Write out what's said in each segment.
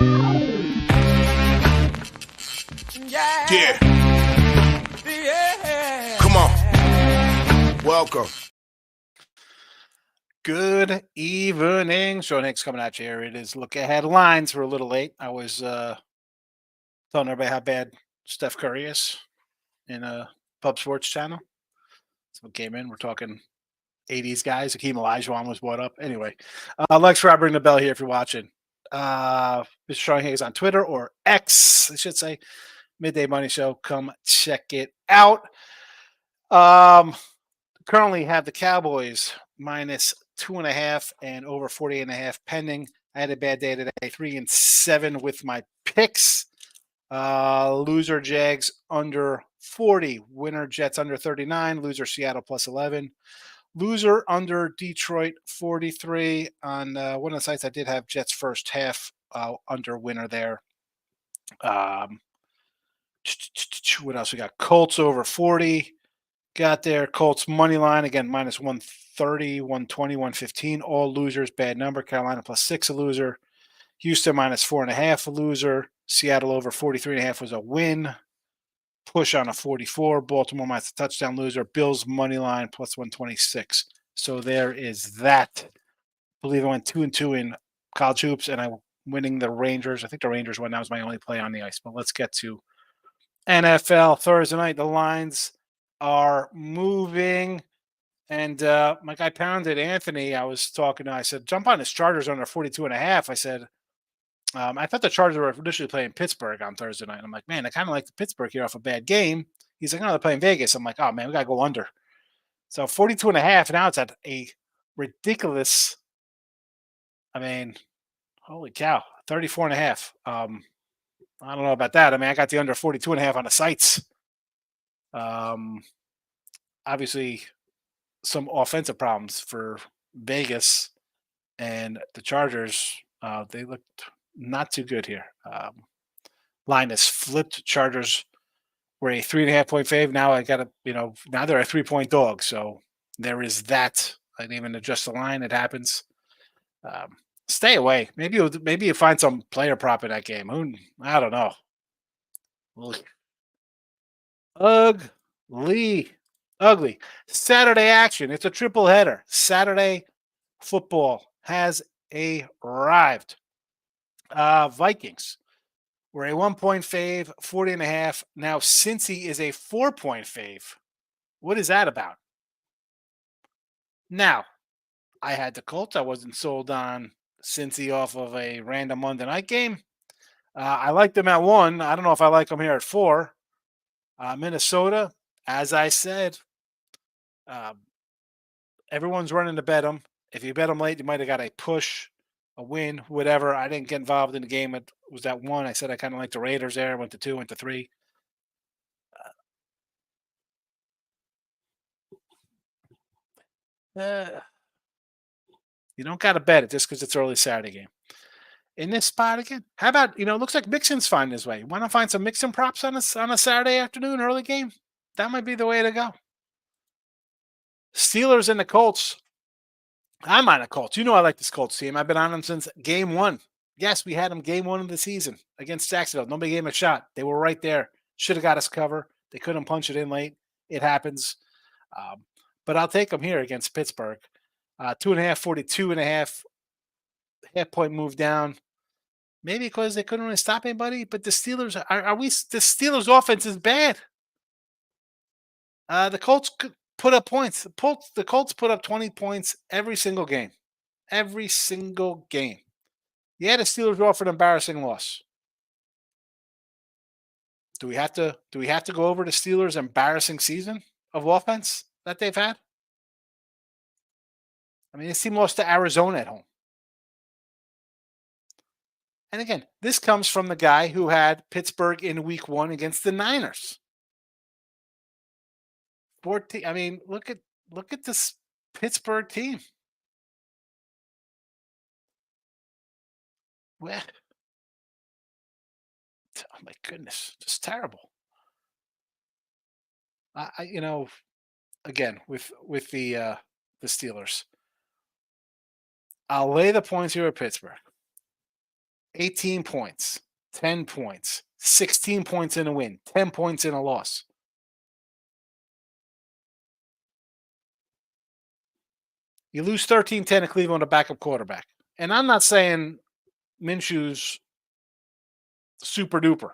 Yeah. Come on. Welcome. Good evening. Sean Hicks coming at you here. It is Look Ahead Lines. We're a little late. I was telling everybody how bad Steph Curry is in a Pub Sports channel. So we came in. We're talking 80s guys. Hakeem Olajuwon was brought up. Anyway, Lex Rob, ring the bell here if you're watching. Mr. Sean Hicks on Twitter or X, I should say. Midday Money Show. Come check it out. Currently have the Cowboys minus 2.5 and over 48.5 pending. I had a bad day today. 3-7 with my picks. Loser Jags under 40. Winner Jets under 39. Loser Seattle plus 11. Loser under Detroit 43. On one of the sites I did have Jets first half under winner there. What else we got? Colts over 40. Got there. Colts money line again minus 130, 120, 115. All losers. Bad number. Carolina plus 6 a loser. Houston minus 4.5 a loser. Seattle over 43.5 was a win. Push on a 44. Baltimore minus a touchdown loser. Bills money line plus 126. So there is that. I believe I went 2-2 in college hoops, and I'm winning the Rangers. I think the Rangers won. That was my only play on the ice. But let's get to NFL Thursday night. The lines are moving. And my guy Pounded, Anthony, I was talking to, I said, jump on his Chargers under 42.5. I said, I thought the Chargers were initially playing Pittsburgh on Thursday night. I'm like, man, I kind of like the Pittsburgh here off a bad game. He's like, no, they're playing Vegas. I'm like, oh, man, we got to go under. So 42.5. Now it's at a ridiculous, I mean, holy cow, 34.5. I don't know about that. I mean, I got the under 42.5 on the sites. Obviously, some offensive problems for Vegas and the Chargers. They looked not too good here. Line is flipped. Chargers were a 3.5-point fave. Now I got to, now they're a 3-point dog. So there is that. I didn't even adjust the line. It happens. Stay away. Maybe you find some player prop in that game. I don't know. Ugly. Saturday action. It's a triple header. Saturday football has arrived. Vikings were a 1-point fave, 40.5. Now Cincy is a 4-point fave. What is that about? Now, I had the Colts. I wasn't sold on Cincy off of a random Monday night game. I like them at 1. I don't know if I like them here at 4. Minnesota, as I said, everyone's running to bet them. If you bet them late, you might have got a push, a win, whatever. I didn't get involved in the game. It was that 1. I said I kind of like the Raiders there. Went to 2, went to 3. You don't got to bet it just because it's early Saturday game. In this spot again, how about, it looks like Mixon's finding his way. Want to find some Mixon props on a Saturday afternoon early game? That might be the way to go. Steelers and the Colts. I'm on the Colts. I like this Colts team. I've been on them since game 1. Yes, we had them game 1 of the season against Jacksonville. Nobody gave them a shot. They were right there. Should have got us cover. They couldn't punch it in late. It happens. But I'll take them here against Pittsburgh. 2.5, 42.5. Half-point move down. Maybe because they couldn't really stop anybody. But the Steelers, the Steelers offense is bad. The Colts put up points. The Colts put up 20 points every single game. Every single game. Yeah, the Steelers offered an embarrassing loss. Do we have to go over the Steelers' embarrassing season of offense that they've had? I mean, this team lost to Arizona at home. And again, this comes from the guy who had Pittsburgh in week 1 against the Niners. 14. I mean, look at this Pittsburgh team. Well, oh my goodness, just terrible. Again with the Steelers, I'll lay the points here at Pittsburgh. 18 points, 10 points, 16 points in a win, 10 points in a loss. You lose 13-10 to Cleveland, a backup quarterback. And I'm not saying Minshew's super duper.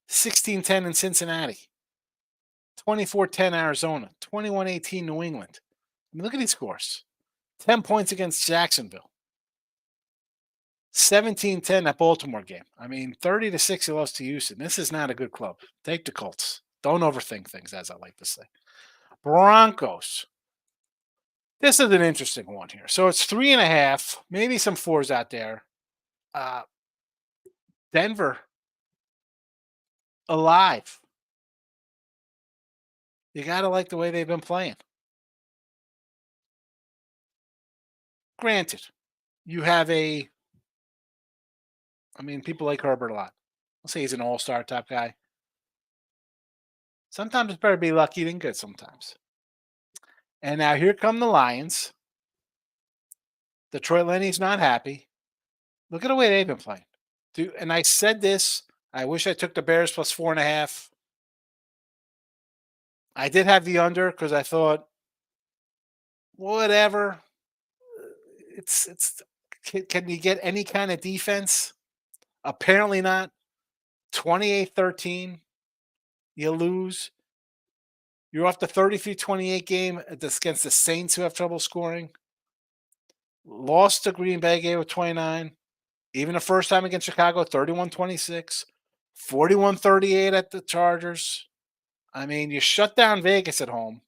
16-10 in Cincinnati. 24-10 Arizona. 21-18 New England. I mean, look at these scores. 10 points against Jacksonville. 17-10 that Baltimore game. I mean, 30-6 he lost to Houston. This is not a good club. Take the Colts. Don't overthink things, as I like to say. Broncos. This is an interesting one here. So it's 3.5, maybe some 4s out there. Denver alive. You got to like the way they've been playing. Granted, you have people like Herbert a lot. I'll say he's an all-star type guy. Sometimes it's better to be lucky than good sometimes. And now here come the Lions. Detroit Lenny's not happy. Look at the way they've been playing. And I said this. I wish I took the Bears plus 4.5. I did have the under because I thought, whatever. Can you get any kind of defense? Apparently not. 28-13. You lose. You're off the 33-28 game against the Saints, who have trouble scoring. Lost to Green Bay, gave it 29. Even the first time against Chicago, 31-26. 41-38 at the Chargers. I mean, you shut down Vegas at home.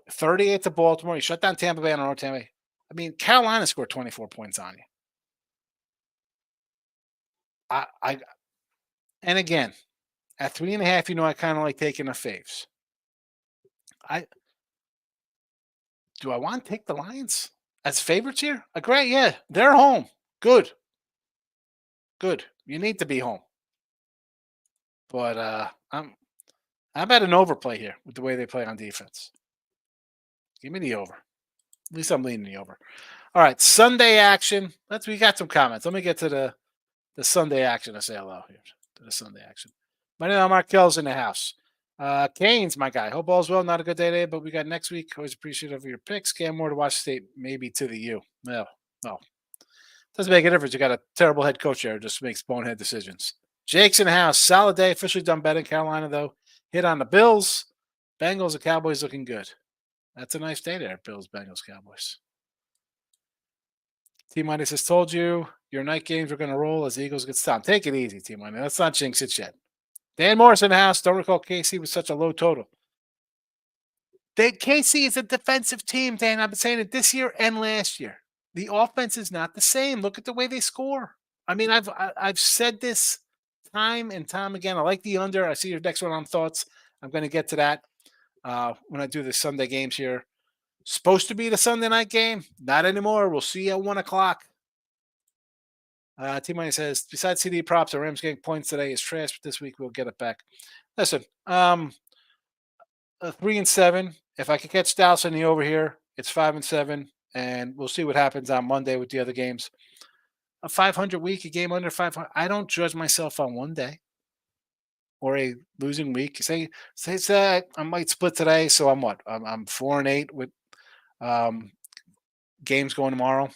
38 to Baltimore. You shut down Tampa Bay on the road. Tampa Bay. I mean, Carolina scored 24 points on you. And again, at 3.5, I kind of like taking the faves. Do I want to take the Lions as favorites here? Great, yeah. They're home. Good. You need to be home. But I'm at an overplay here with the way they play on defense. Give me the over. At least I'm leaning the over. All right, Sunday action. We got some comments. Let me get to the Sunday action to say hello here. To the Sunday action. My name is Markel's in the house. Canes, my guy. Hope all's well. Not a good day today, but we got next week. Always appreciative of your picks. Cam Moore to Washington State, maybe to the U. No. Doesn't make a difference. You got a terrible head coach there. Just makes bonehead decisions. Jake's in the house. Solid day. Officially done betting. Carolina, though. Hit on the Bills. Bengals and Cowboys looking good. That's a nice day there. Bills, Bengals, Cowboys. T-Minus has told you your night games are going to roll as the Eagles get stopped. Take it easy, T-Minus. Let's not jinx it yet. Dan Morris in the house. Don't recall KC was such a low total. KC is a defensive team, Dan. I've been saying it this year and last year. The offense is not the same. Look at the way they score. I mean, I've said this time and time again. I like the under. I see your next one on thoughts. I'm going to get to that when I do the Sunday games here. Supposed to be the Sunday night game. Not anymore. We'll see you at 1 o'clock. T-Money says, besides CD props, the Rams getting points today is trash, but this week we'll get it back. Listen, 3-7. If I could catch Dallas in the over here, it's 5-7, and we'll see what happens on Monday with the other games. A 500 week, a game under 500. I don't judge myself on one day or a losing week. Say I might split today, so I'm what? I'm 4-8 with games going tomorrow.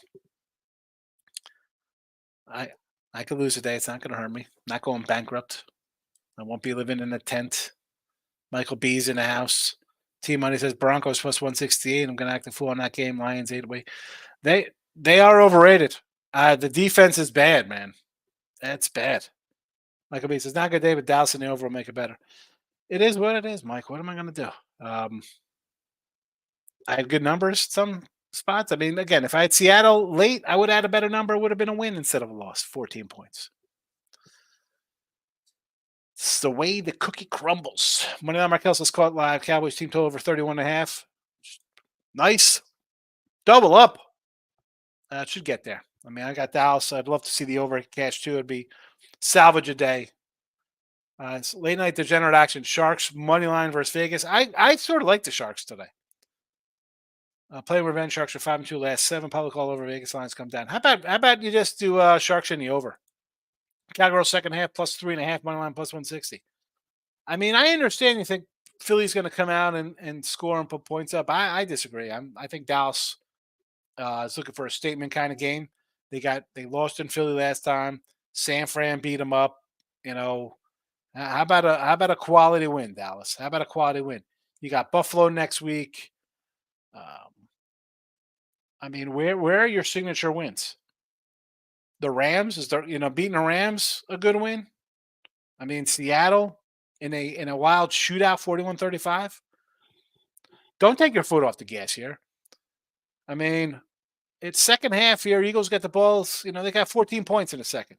I could lose a day. It's not going to hurt me. I'm not going bankrupt. I won't be living in a tent. Michael B's in the house. T-Money says Broncos plus 168. I'm going to act a fool on that game. Lions 8-away. They are overrated. The defense is bad, man. That's bad. Michael B says, not a good day, but Dallas in the over will make it better. It is what it is, Mike. What am I going to do? I had good numbers some spots. I mean, again, if I had Seattle late, I would add a better number. It would have been a win instead of a loss. 14 points. It's the way the cookie crumbles. Money on Markel's is caught live. Cowboys team total over 31.5. Nice. Double up. It should get there. I mean, I got Dallas. I'd love to see the over cash too. It'd be salvage a day. It's late night degenerate action. Sharks money line versus Vegas. I sort of like the Sharks today. Playing revenge Sharks are 5-2 last 7. Public all over Vegas lines come down. How about you just do Sharks in the over? Cowgirls second half plus 3.5 money line plus 160. I mean, I understand you think Philly's going to come out and score and put points up. I disagree. I think Dallas is looking for a statement kind of game. They lost in Philly last time. San Fran beat them up. You know, how about a quality win, Dallas? How about a quality win? You got Buffalo next week. I mean, where are your signature wins? The Rams is there, beating the Rams a good win? I mean, Seattle in a wild shootout 41-35. Don't take your foot off the gas here. I mean, it's second half here. Eagles get the balls. They got 14 points in a second.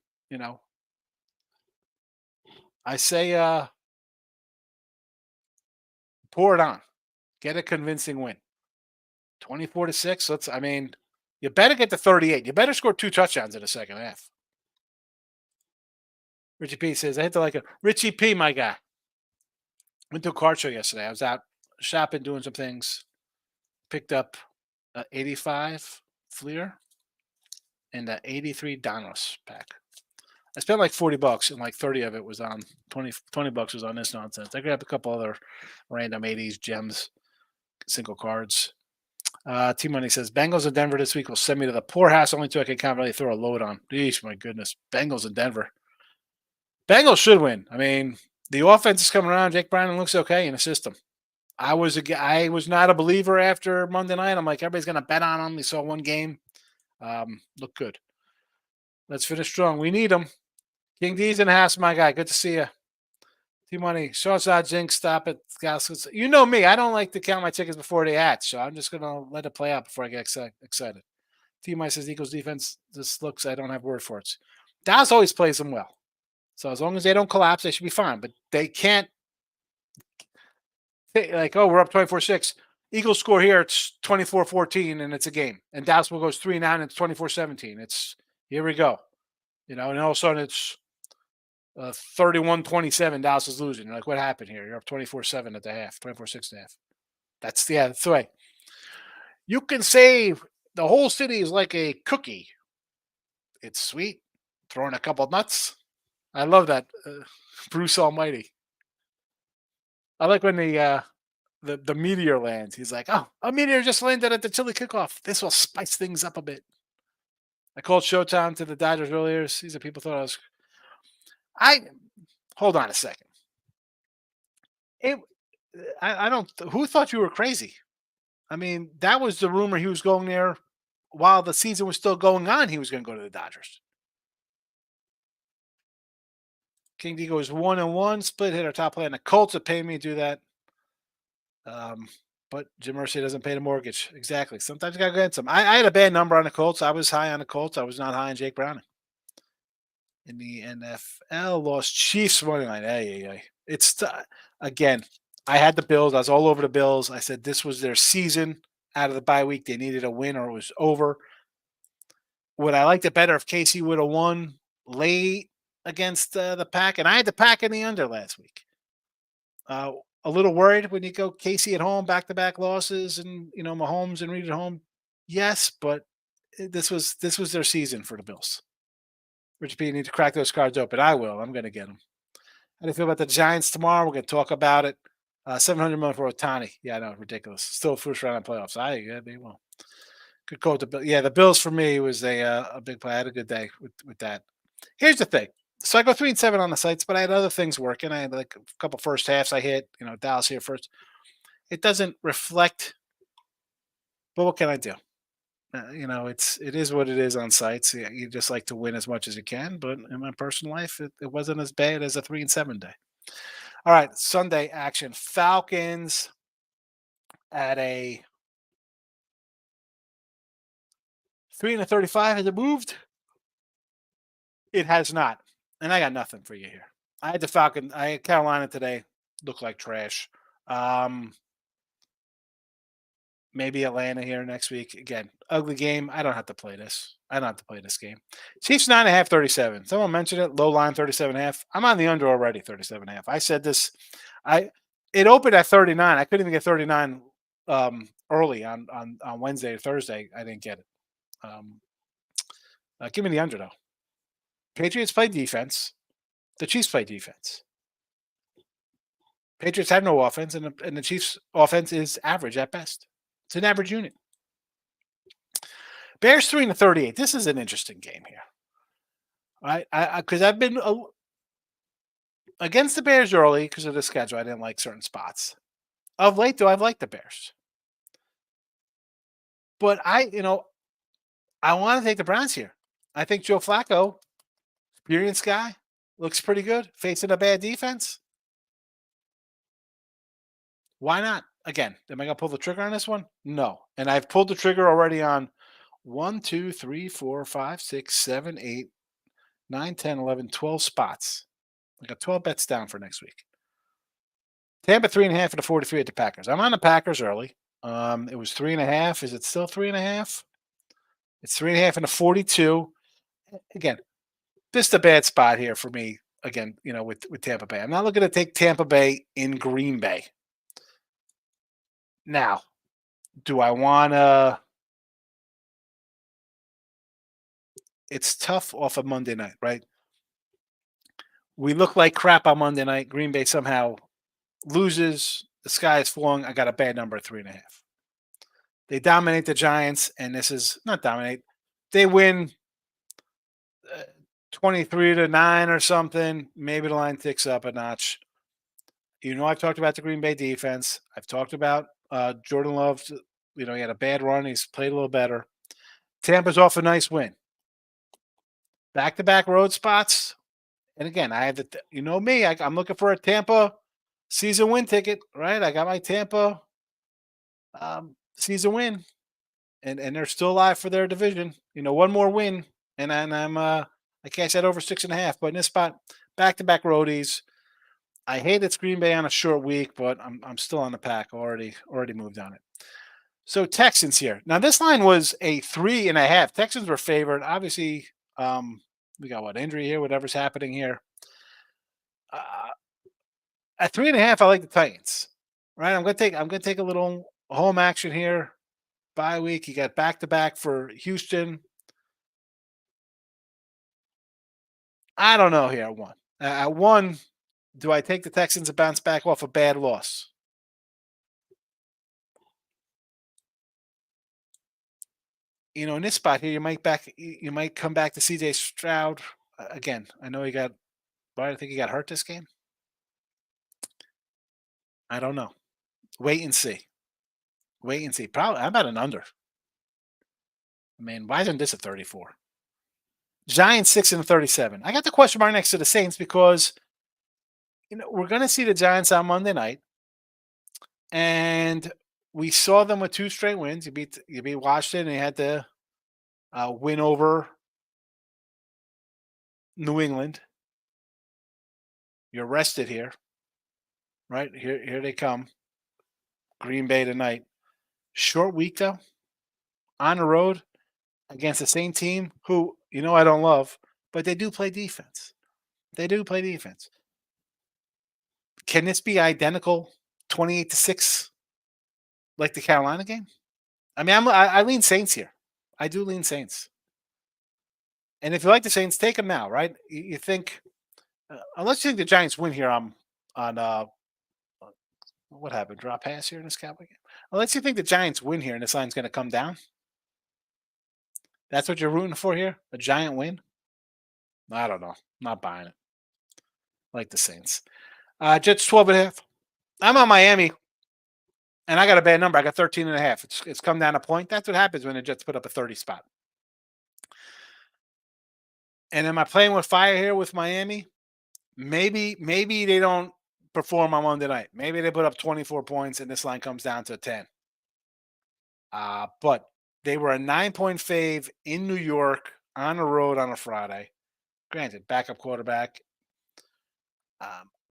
I say pour it on. Get a convincing win. 24-6. You better get to 38. You better score 2 touchdowns in the second half. Richie P says, I hit to like a Richie P, my guy. Went to a card show yesterday. I was out shopping, doing some things. Picked up 85 Fleer and 83 Donos pack. I spent like $40 and like 30 of it was on $20 was on this nonsense. I grabbed a couple other random 80s gems, single cards. T Money says Bengals in Denver this week will send me to the poorhouse only so I can't really throw a load on. Yeesh, my goodness. Bengals in Denver. Bengals should win. I mean, the offense is coming around. Jake Browning looks okay in the system. I was not a believer after Monday night. I'm like, everybody's going to bet on them. We saw one game. Look good. Let's finish strong. We need them. King D's in the house, my guy. Good to see you. T-Money. Shawside Jinx, stop it. You know me. I don't like to count my tickets before they hatch, so I'm just going to let it play out before I get excited. T-Money says Eagles defense, this looks, I don't have word for it. Dallas always plays them well. So as long as they don't collapse, they should be fine. But they can't, like, oh, we're up 24-6. Eagles score here, it's 24-14, and it's a game. And Dallas will goes 3-9, and it's 24-17. It's, here we go. And all of a sudden it's 31-27, Dallas is losing. You're like, what happened here? You're up 24-7 at the half, 24-6 at the half. That's the way. You can say the whole city is like a cookie. It's sweet. Throwing a couple nuts. I love that. Bruce Almighty. I like when the meteor lands. He's like, oh, a meteor just landed at the Chili kickoff. This will spice things up a bit. I called Showtime to the Dodgers earlier. These are people thought I was. Hold on a second. I don't. Who thought you were crazy? I mean, that was the rumor. He was going there while the season was still going on. He was going to go to the Dodgers. King D goes 1-1, split hitter, top play, and the Colts would pay me to do that. But Jim Irsay doesn't pay the mortgage. Exactly. Sometimes you got to get some. I had a bad number on the Colts. I was high on the Colts. I was not high on Jake Browning. In the NFL, lost Chiefs money line. Hey. It's again. I had the Bills. I was all over the Bills. I said this was their season out of the bye week. They needed a win or it was over. Would I liked it better if KC would have won late against the Pack? And I had the Pack in the under last week. A little worried when you go KC at home, back-to-back losses, and Mahomes and Reed at home. Yes, but this was their season for the Bills. Richard P, you need to crack those cards open. I will. I'm going to get them. How do you feel about the Giants tomorrow? We're going to talk about it. $700 million for Ohtani. Yeah, I know, ridiculous. Still first round of playoffs. They will. Good call. The Bills for me was a big play. I had a good day with that. Here's the thing. So I go 3-7 on the sites, but I had other things working. I had like a couple first halves I hit. Dallas here first. It doesn't reflect. But what can I do? It is what it is on sites. You just like to win as much as you can. But in my personal life, it wasn't as bad as a 3-7 day. All right, Sunday action. Falcons at a 3-35. Has it moved? It has not. And I got nothing for you here. I had the Falcon. I had Carolina today. Looked like trash. Maybe Atlanta here next week. Again, ugly game. I don't have to play this. I don't have to play this game. Chiefs 9.5, 37. Someone mentioned it. Low line 37.5. I'm on the under already, 37.5. I said this. It opened at 39. I couldn't even get 39 early on Wednesday or Thursday. I didn't get it. Um, give me the under though. Patriots play defense. The Chiefs play defense. Patriots have no offense, and the Chiefs' offense is average at best. It's an average unit. Bears 3-38. This is an interesting game here, right? Because I've been against the Bears early because of the schedule. I didn't like certain spots. Of late, though, I've liked the Bears, but I want to take the Browns here. I think Joe Flacco, experienced guy, looks pretty good facing a bad defense. Why not? Again, am I going to pull the trigger on this one? No. And I've pulled the trigger already on 1, 2, 3, 4, 5, 6, 7, 8, 9, 10, 11, 12 spots. I got 12 bets down for next week. Tampa 3.5 at the 43 at the Packers. I'm on the Packers early. It was 3.5. Is it still 3.5? It's 3.5 and a 42. Again, this is a bad spot here for me. Again, with Tampa Bay. I'm not looking to take Tampa Bay in Green Bay. Now, do I want to? It's tough off of Monday night, right? We look like crap on Monday night. Green Bay somehow loses. The sky is falling. I got a bad number of 3.5. They dominate the Giants, and this is not dominate. They win 23-9 or something. Maybe the line ticks up a notch. I've talked about the Green Bay defense. I've talked about Jordan Love. He had a bad run. He's played a little better. Tampa's off a nice win. Back-to-back road spots. And again, I have me. I'm looking for a Tampa season win ticket, right? I got my Tampa season win, and they're still alive for their division. One more win, and I'm I cashed that over 6.5. But in this spot, back-to-back roadies. I hate it's Green Bay on a short week, but I'm still on the Pack. Already moved on it. So Texans here. Now this line was a 3.5. Texans were favored. Obviously, we got what injury here, whatever's happening here. At 3.5, I like the Titans. Right, I'm gonna take a little home action here. Bye week. You got back-to-back for Houston. I don't know here at one. At one, do I take the Texans to bounce back off a bad loss? In this spot here, you might come back to CJ Stroud again. I know he got, but I think he got hurt this game. I don't know. Wait and see. Probably I'm at an under. I mean, why isn't this a 34? Giants 6-37. I got the question mark next to the Saints because we're going to see the Giants on Monday night, and we saw them with 2 straight wins. You beat Washington, and you had to win over New England. You're rested here, right? Here they come. Green Bay tonight. Short week though. On the road against the same team who I don't love, but they do play defense. Can this be identical 28-6 like the Carolina game? I mean, I lean Saints here. I do lean Saints. And if you like the Saints, take them now, right? You think, unless you think the Giants win here on what happened? Drop pass here in this Cowboy game? Unless you think the Giants win here and this line's going to come down. That's what you're rooting for here? A giant win? I don't know. Not buying it. Like the Saints. Jets 12.5. I'm on Miami, and I got a bad number. I got 13.5. It's come down a point. That's what happens when the Jets put up a 30 spot. And am I playing with fire here with Miami? Maybe they don't perform on Monday night. Maybe they put up 24 points and this line comes down to 10. But they were a 9-point fave in New York on the road on a Friday. Granted, backup quarterback.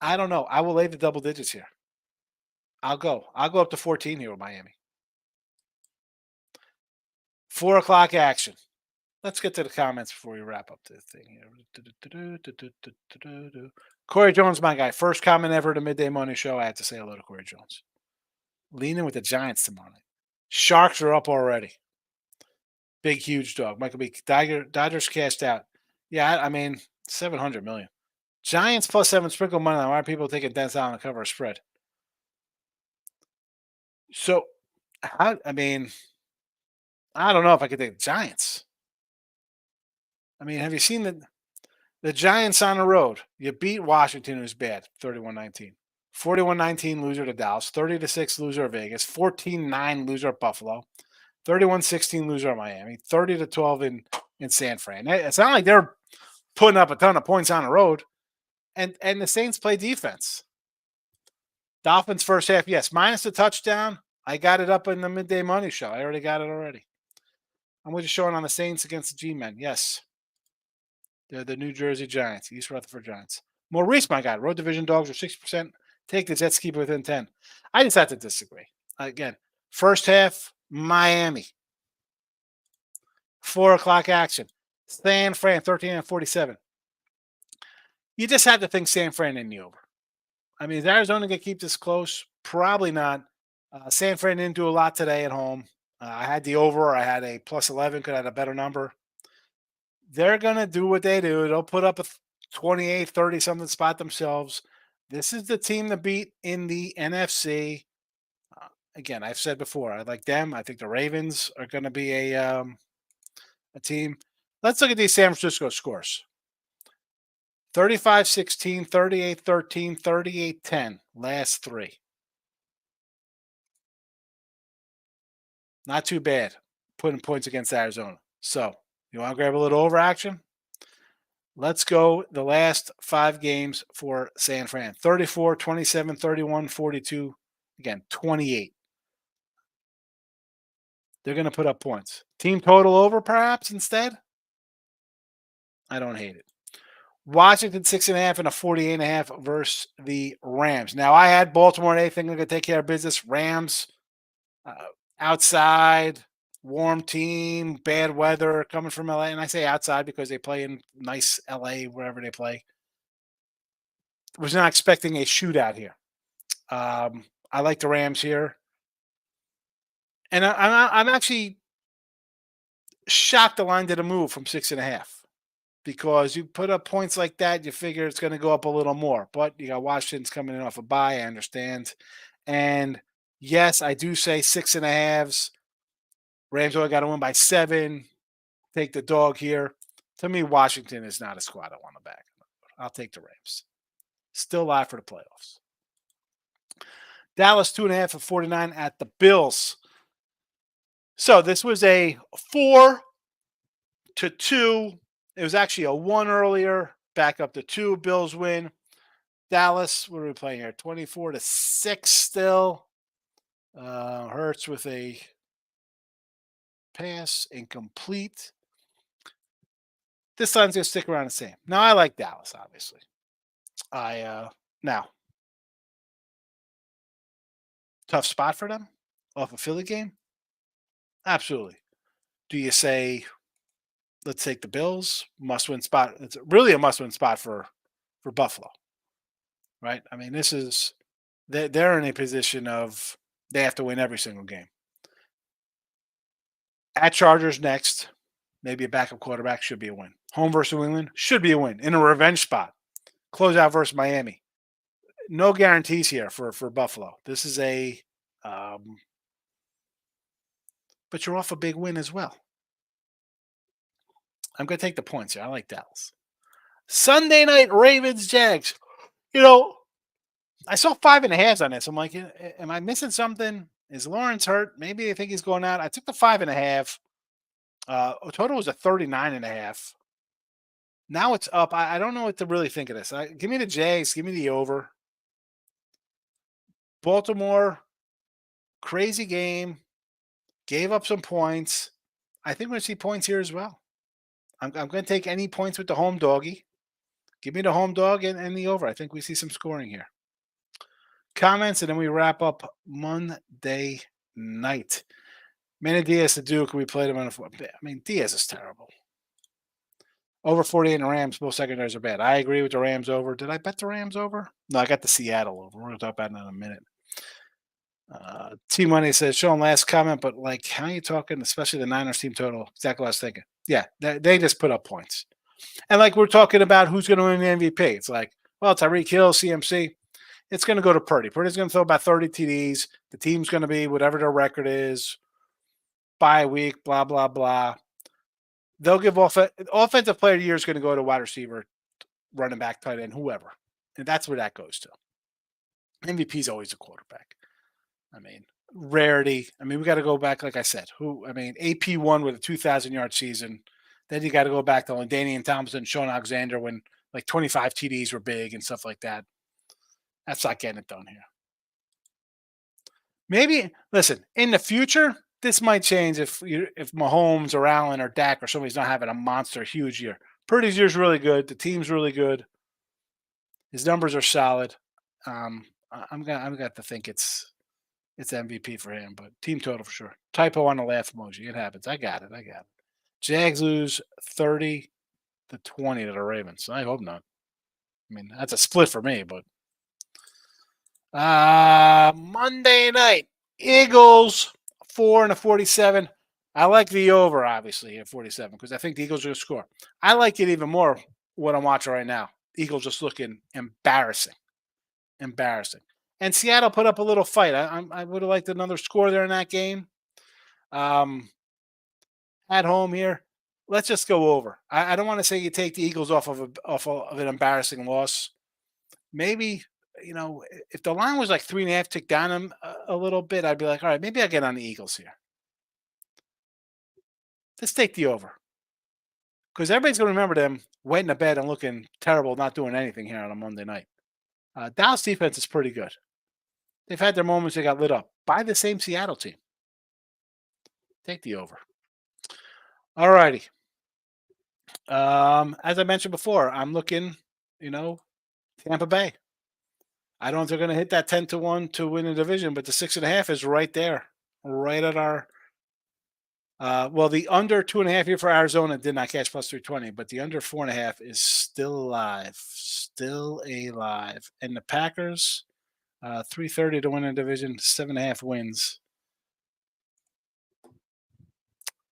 I don't know. I will lay the double digits here. I'll go up to 14 here with Miami. 4 o'clock action. Let's get to the comments before we wrap up the thing here. Corey Jones, my guy. First comment ever to Midday Money Show. I had to say hello to Corey Jones. Leaning with the Giants tomorrow night. Sharks are up already. Big, huge dog. Michael B. Dodgers cashed out. Yeah, I mean, 700 million. Giants plus 7 sprinkle money line. Why are people taking Dennis Allen to cover a spread? So, I mean, I don't know if I could take the Giants. I mean, have you seen the Giants on the road? You beat Washington, who's bad, 31-19. 41-19 loser to Dallas, 30-6 loser at Vegas, 14-9 loser at Buffalo, 31-16 loser at Miami, 30-12 in San Fran. It's not like they're putting up a ton of points on the road. And the Saints play defense. Dolphins first half, yes, minus the touchdown. I got it up in the midday money show. I already got it already. I'm just showing on the Saints against the G-Men. Yes. They're the New Jersey Giants, East Rutherford Giants. Maurice, my God, road division dogs are 6%. Take the Jets, keep it within 10. I just have to disagree. Again, first half, Miami. 4 o'clock action. San Fran, 13-47. You just have to think San Fran in the over. I mean, is Arizona going to keep this close? Probably not. San Fran didn't do a lot today at home. I had the over. I had a plus 11. Could have had a better number. They're going to do what they do. They'll put up a 28, 30-something spot themselves. This is the team to beat in the NFC. Again, I've said before, I like them. I think the Ravens are going to be a team. Let's look at these San Francisco scores. 35-16, 38-13, 38-10. Last three. Not too bad putting points against Arizona. So, you want to grab a little over action? Let's go the last 5 games for San Fran. 34, 27, 31, 42. Again, 28. They're going to put up points. Team total over, perhaps, instead? I don't hate it. Washington 6.5 and a 48.5 versus the Rams. Now, I had Baltimore and 8th. They're going to take care of business. Rams outside, warm team, bad weather coming from LA. And I say outside because they play in nice LA, wherever they play. Was not expecting a shootout here. I like the Rams here. And I'm actually shocked the line didn't move from 6.5 because you put up points like that, you figure it's going to go up a little more. But you got Washington's coming in off a bye, I understand. And yes, I do say 6.5s. Rams only got to win by 7. Take the dog here. To me, Washington is not a squad I want to back. I'll take the Rams. Still live for the playoffs. Dallas 2.5 of 49 at the Bills. So this was a 4-2. It was actually a 1 earlier. Back up to 2. Bills win. Dallas, what are we playing here? 24-6 still. Hurts with a pass, incomplete. This line's going to stick around the same. Now, I like Dallas, obviously. Now, tough spot for them off a Philly game? Absolutely. Do you say, let's take the Bills? Must-win spot. It's really a must-win spot for Buffalo, right? I mean, this is they're in a position of they have to win every single game. At Chargers next, maybe a backup quarterback should be a win. Home versus New England should be a win in a revenge spot. Closeout versus Miami. No guarantees here for Buffalo. This is a but you're off a big win as well. I'm going to take the points here. I like Dallas. Sunday night, Ravens, Jags. You know, I saw 5.5s on this. I'm like, am I missing something? Is Lawrence hurt? Maybe I think he's going out. I took the 5.5. Total was a 39.5. Now it's up. I don't know what to really think of this. Give me the Jags. Give me the over. Baltimore, crazy game. Gave up some points. I think we're going to see points here as well. I'm going to take any points with the home doggy. Give me the home dog and the over. I think we see some scoring here. Comments, and then we wrap up Monday night. Manny Diaz to Duke. We played him on a foot. I mean, Diaz is terrible. Over 48 in the Rams. Both secondaries are bad. I agree with the Rams over. Did I bet the Rams over? No, I got the Seattle over. We're going to talk about it in a minute. T Money says, Sean, last comment, but like, how are you talking, especially the Niners team total? Exactly what I was thinking. Yeah, they just put up points. And like we're talking about who's going to win the MVP. It's like, well, Tyreek Hill, CMC. It's going to go to Purdy. Purdy's going to throw about 30 TDs. The team's going to be whatever their record is, bye week, blah, blah, blah. They'll give offensive player of the year is going to go to wide receiver, running back, tight end, whoever. And that's where that goes to. MVP is always a quarterback. I mean, rarity. I mean, we got to go back, like I said. AP won with a 2,000-yard season. Then you got to go back to LaDainian Thompson, Sean Alexander when like 25 TDs were big and stuff like that. That's not getting it done here. Maybe, listen, in the future, this might change if Mahomes or Allen or Dak or somebody's not having a monster huge year. Purdy's year's really good. The team's really good. His numbers are solid. I'm got to think it's MVP for him, but team total for sure. Typo on the laugh emoji. It happens. I got it. Jags lose 30-20 to the Ravens. I hope not. I mean, that's a split for me, but Monday night, Eagles 4-47. I like the over, obviously, at 47 because I think the Eagles are going to score. I like it even more what I'm watching right now. Eagles just looking embarrassing. And Seattle put up a little fight. I would have liked another score there in that game. At home here, let's just go over. I don't want to say you take the Eagles off of an embarrassing loss. Maybe, if the line was like 3.5, tick down a little bit, I'd be like, all right, maybe I get on the Eagles here. Let's take the over. Because everybody's going to remember them wetting the bed and looking terrible, not doing anything here on a Monday night. Dallas defense is pretty good. They've had their moments they got lit up by the same Seattle team. Take the over. All righty. As I mentioned before, I'm looking, Tampa Bay. I don't know if they're going to hit that 10-1 to win the division, but the 6.5 is right there, right at our. The under 2.5 here for Arizona did not catch plus 320, but the under 4.5 is still alive. And the Packers, 330 to win the division, 7.5 wins.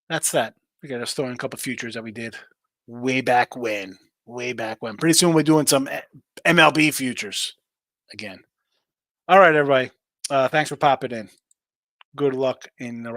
That's that. We got to throw in a couple of futures that we did way back when. Pretty soon we're doing some MLB futures again. All right, everybody. Thanks for popping in. Good luck in the